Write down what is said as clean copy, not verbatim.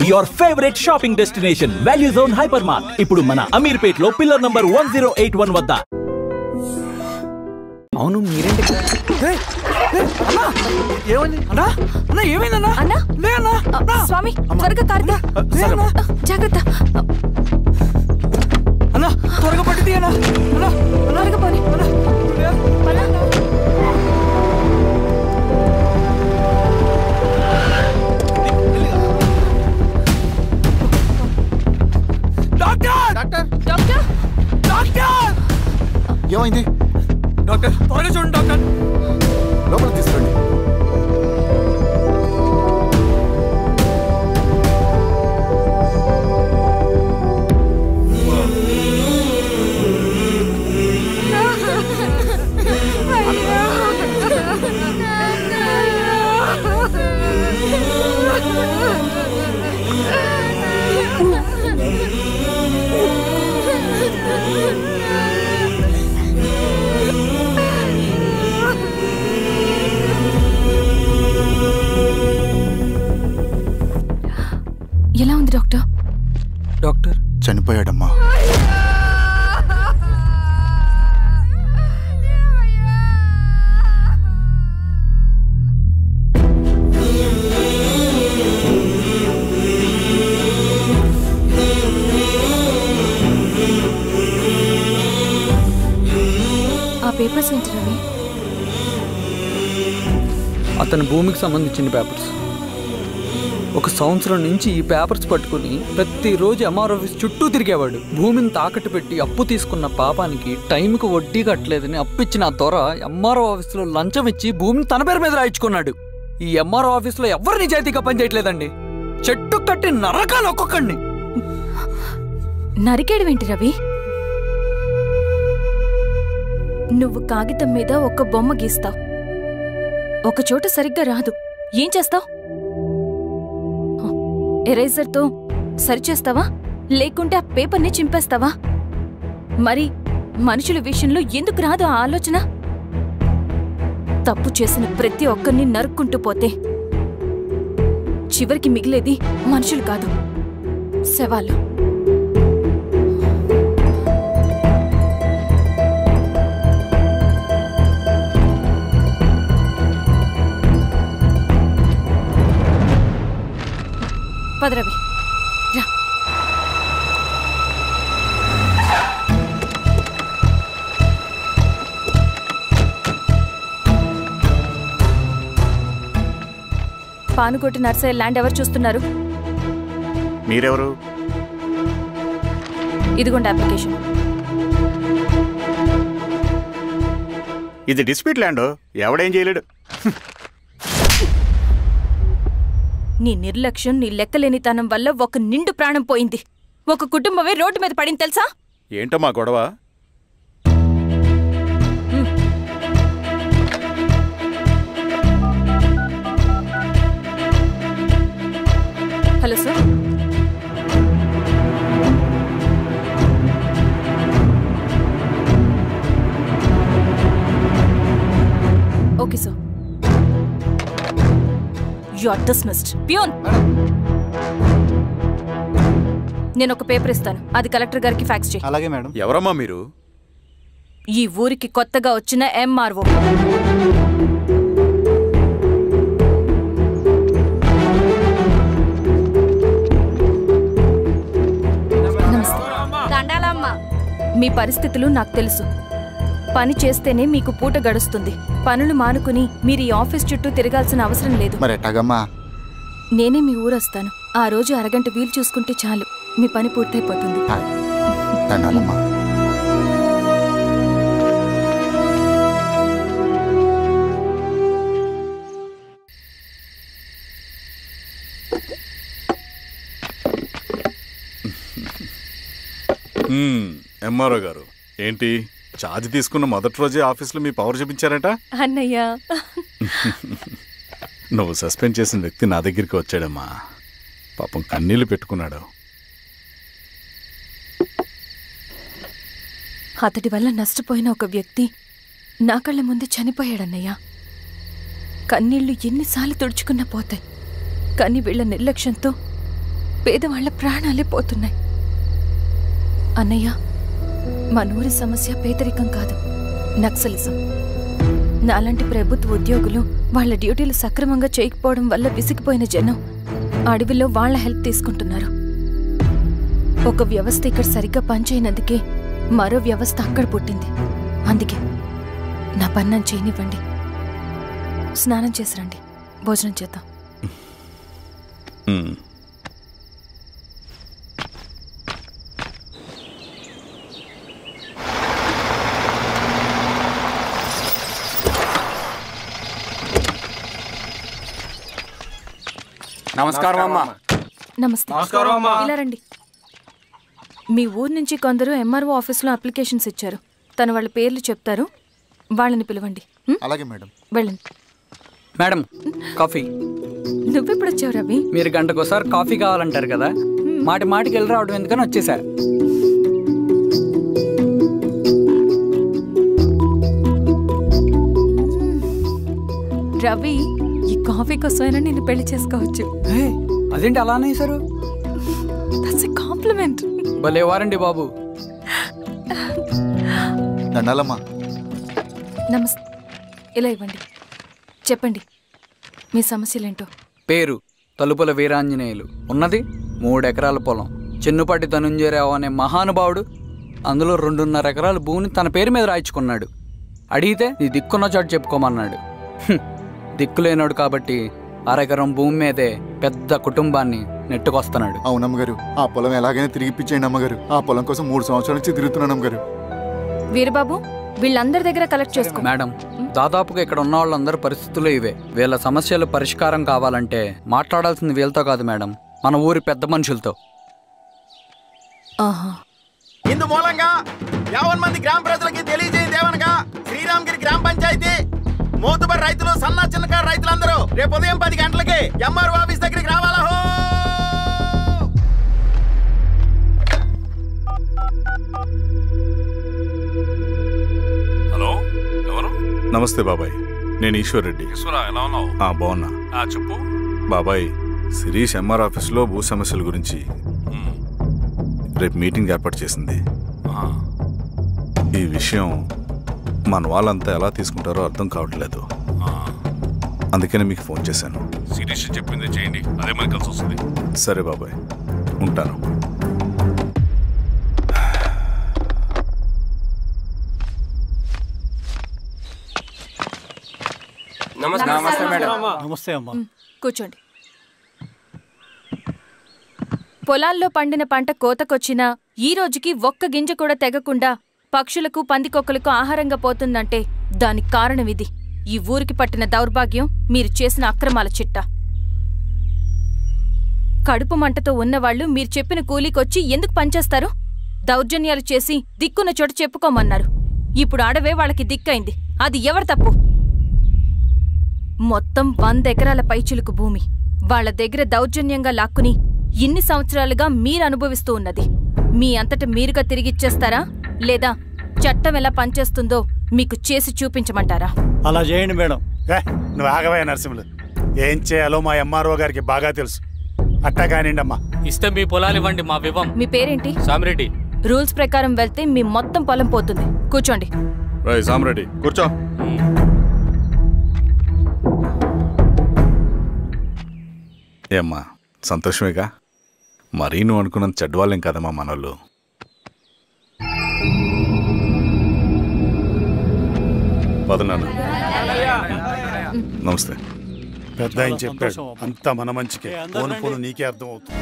your favorite shopping destination, Value Zone Hypermart. ఇప్పుడు మన అమీర్పేట్ లో పిల్లర్ నంబర్ 1081 వద్ద. అవును మీరేంటి? ఏమైంది అన్నా? అన్నా ఏమైందన్నా? అన్నా లే అన్నా. స్వామి త్వరగా కారుదా. జాగ్రత్త అన్నా, త్వరగా పట్టిది అన్నా. అన్నా త్వరగా పోనీ. ఏమైంది డాక్టర్? త్వరగా చూడండి డాక్టర్. లోపలికి తీసుకురండి. ఎలా ఉంది డాక్టర్? డాక్టర్ చనిపోయాడమ్మా. ఆ పేపర్స్ ఏంటి రవి? అతని భూమికి సంబంధించిన పేపర్స్. ఒక సంవత్సరం నుంచి ఈ పేపర్స్ పట్టుకుని ప్రతిరోజు ఎంఆర్ ఆఫీస్ చుట్టూ తిరిగేవాడు. భూమిని తాకట్టు పెట్టి అప్పు తీసుకున్న పాపానికి టైంకి వడ్డీ కట్టలేదని అప్పిచ్చిన ఆ దొర ఎంఆర్ఓ ఆఫీస్లో లంచం ఇచ్చి భూమిని తన పేరు మీద రాయించుకున్నాడు. ఈ ఎంఆర్ఓ ఆఫీస్లో ఎవరు నిజాయితీగా పనిచేయట్లేదండి. చెట్టు కట్టి నరకాలు ఒక్కొక్కడిని. నరికేయడం ఏంటి రవి? నువ్వు కాగితం మీద ఒక బొమ్మ గీస్తావు, ఒక చోట సరిగ్గా రాదు, ఏం చేస్తావు? ఎరేజర్తో సరిచేస్తావా లేకుంటే ఆ పేపర్ని చింపేస్తావా? మరి మనుషుల విషయంలో ఎందుకు రాదు ఆ ఆలోచన? తప్పు చేసిన ప్రతి ఒక్కరిని నరుక్కుంటూ పోతే చివరికి మిగిలేది మనుషులు కాదు, శవాలు. పదరవి రా. పానుకోటి నర్సయ్య ల్యాండ్ ఎవరు చూస్తున్నారు? మీరెవరు? ఇదిగోండి అప్లికేషన్. ఇది డిస్ప్యూట్ ల్యాండ్, ఎవడేం చేయలేడు. నీ నిర్లక్ష్యం, నీ లెక్కలేనితనం వల్ల ఒక నిండు ప్రాణం పోయింది. ఒక కుటుంబమే రోడ్డు మీద పడింది తెలుసా? ఏంటమ్మా గొడవ? Hello sir. Okay sir. You are dismissed. Pion. నేను ఒక పేపర్ ఇస్తాను, అది కలెక్టర్ గారికి ఫ్యాక్స్ చేయి. అలాగే మేడం. ఎవరమ్మా మీరు? ఈ ఊరికి కొత్తగా వచ్చిన ఎంఆర్ఓ. నమస్తే. మీ పరిస్థితులు నాకు తెలుసు. పని చేస్తేనే మీకు పూట గడుస్తుంది. పనులు మానుకుని మీరు ఈ ఆఫీస్ చుట్టూ తిరగాల్సిన అవసరం లేదు. నేనే మీ ఊరొస్తాను. ఆ రోజు అరగంట వీలు చూసుకుంటే చాలు, మీ పని పూర్తయిపోతుంది. ఎంఆర్ఓ గారు ఏంటి ఛార్జ్ తీసుకున్న మొదటి రోజే ఆఫీస్లో మీ పవర్ చూపించారట? అన్నయ్య, నువ్వు సస్పెండ్ చేసిన వ్యక్తి నా దగ్గరికి వచ్చాడమ్మా. పాపం కన్నీళ్లు పెట్టుకున్నాడు. అతడి వల్ల నష్టపోయిన ఒక వ్యక్తి నా కళ్ళ ముందు చనిపోయాడన్నయ్య. కన్నీళ్లు ఎన్నిసార్లు తుడుచుకున్నా పోతాయి, కానీ వీళ్ల నిర్లక్ష్యంతో పేదవాళ్ల ప్రాణాలే పోతున్నాయి. అన్నయ్య, మనూరి సమస్య పేదరికం కాదు, నక్సలిజం. నాలాంటి ప్రభుత్వ ఉద్యోగులు వాళ్ళ డ్యూటీలు సక్రమంగా చేయకపోవడం వల్ల విసిగిపోయిన జనం అడవిలో వాళ్ల హెల్ప్ తీసుకుంటున్నారు. ఒక వ్యవస్థ ఇక్కడ సరిగ్గా పనిచేయనందుకే మరో వ్యవస్థ అక్కడ పుట్టింది. అందుకే నా పన్నం చేయనివ్వండి. స్నానం చేసిరండి, భోజనం చేద్దాం. నమస్కారం అమ్మా. నమస్తే. ఇలా రండి. మీ ఊరు నుంచి కొందరు ఎంఆర్ఓ ఆఫీస్లో అప్లికేషన్స్ ఇచ్చారు. తను వాళ్ళ పేర్లు చెప్తారు, వాళ్ళని పిలవండి. అలాగే మేడం. వెళ్ళండి. Madam, coffee. నువ్వెప్పుడు వచ్చావు రవి? మీరు గంటకోసారి కాఫీ కావాలంటారు కదా, మాటి మాటికి వెళ్ళి రావడం ఎందుకని వచ్చేసా. రవి, ఈ కాఫీ కోసమైనా నేను పెళ్లి చేసుకోవచ్చు. అదేంటి అలా అనేసారు? That's a compliment. భలే వారండి బాబు. దండాలమ్మా. నమస్తే. ఇలా ఇవ్వండి. చెప్పండి మీ సమస్యలేంటో. పేరు తలుపుల వీరాంజనేయులు. ఉన్నది 3 ఎకరాల పొలం. చిన్నుపాటి ధనుంజయరావు అనే మహానుభావుడు అందులో 2.5 ఎకరాల భూమిని తన పేరు మీద రాయించుకున్నాడు. అడిగితే నీ దిక్కున్న చోటు చెప్పుకోమన్నాడు. దిక్కులేనాడు కాబట్టి 1/2 ఎకరం భూమి మీదే పెద్ద కుటుంబాన్ని నెట్టుకొస్తున్నాడు. అవునమ్మగారు, ఆ పొలం ఎలాగైనా తిరిగిపించేయండి అమ్మగారు. ఆ పొలం కోసం 3 సంవత్సరాల నుంచి తిరుగుతున్నాను అమ్మగారు. వీరబాబు, వీళ్ళందరి దగ్గర కలెక్ట్ చేసుకో. మేడం, దాదాపుగా ఇక్కడ ఉన్న వాళ్ళందరి పరిస్థితులు ఇవే. వీళ్ళ సమస్యలు పరిష్కారం కావాలంటే మాట్లాడాల్సింది వీళ్ళతో కాదు మేడం, మన ఊరి పెద్ద మనుషులతో. ఇందు మూలంగా 50 మంది గ్రామ ప్రజలకి తెలియజేయదేవనగా శ్రీరామగిరి గ్రామ పంచాయతీ మోతుబడి రైతులు, సన్న చిన్నకారు రైతులందరూ రేపు ఉదయం 10 గంటలకి ఎంఆర్ఓ ఆఫీస్ దగ్గరికి రావాలా. హలో, ఎవరు? నమస్తే బాబాయ్, నేను ఈశ్వర్ రెడ్డి. ఎలా ఉన్నావు? బాగున్నా. చెప్పు బాబాయ్, శిరీష్ ఎంఆర్ ఆఫీస్లో భూ సమస్యల గురించి రేపు మీటింగ్ ఏర్పాటు చేసింది. ఈ విషయం మన వాళ్ళంతా ఎలా తీసుకుంటారో అర్థం కావట్లేదు. అందుకనే మీకు ఫోన్ చేశాను. శిరీష్ చెప్పింది చేయండి, అదే మనకి కలిసి వస్తుంది. సరే బాబాయ్, ఉంటాను. నమస్తే మేడం. నమస్తే అమ్మా. కూర్చోండి. పొలాల్లో పండిన పంట కోతకొచ్చినా ఈ రోజుకి ఒక్క గింజ కూడా తెగకుండా పక్షులకు, పందికొక్కలకు ఆహారంగా పోతుందంటే దానికి కారణం ఇది. ఈ ఊరికి పట్టిన దౌర్భాగ్యం మీరు చేసిన అక్రమాల చిట్టా. కడుపు మంటతో ఉన్నవాళ్లు మీరు చెప్పిన కూలీకొచ్చి ఎందుకు పనిచేస్తారు? దౌర్జన్యాలు చేసి దిక్కున్న చోట చెప్పుకోమన్నారు. ఇప్పుడు అడవే వాళ్ళకి దిక్కైంది. అది ఎవరి తప్పు? మొత్తం 100 ఎకరాల పైచిలుకు భూమి వాళ్ల దగ్గర దౌర్జన్యంగా లాక్కుని ఇన్ని సంవత్సరాలుగా మీరు అనుభవిస్తూ ఉన్నది. మీ అంతట మీరుగా తిరిగిచ్చేస్తారా, లేదా చట్టం ఎలా పనిచేస్తుందో మీకు చేసి చూపించమంటారా? అలా చేయండి మేడం. నువ్వు ఆగవయ్య నరసింహులు, ఏం చేయాలో మా ఎంఆర్ఓ గారికి బాగా తెలుసు. అట్టా కానివ్వండి అమ్మా. ఇస్తే మీ పొలాలు ఇవ్వండి, మా వివం. మీ పేరేంటి? సామిరెడ్డి. రూల్స్ ప్రకారం వెళ్తే మీ మొత్తం పొలం పోతుంది. కూర్చోండి. సామిరెడ్డి కూర్చో. ఏమ్మా, సంతోషమేగా? మరీ నువ్వు అనుకున్నంత చెడ్డవాళ్ళేం కదమ్మా మనోళ్ళు. పదనాన్న. నమస్తే. పెద్ద ఆయన చెప్పాడు, అంతా మన మంచికే. పోను నీకే అర్థం అవుతుంది.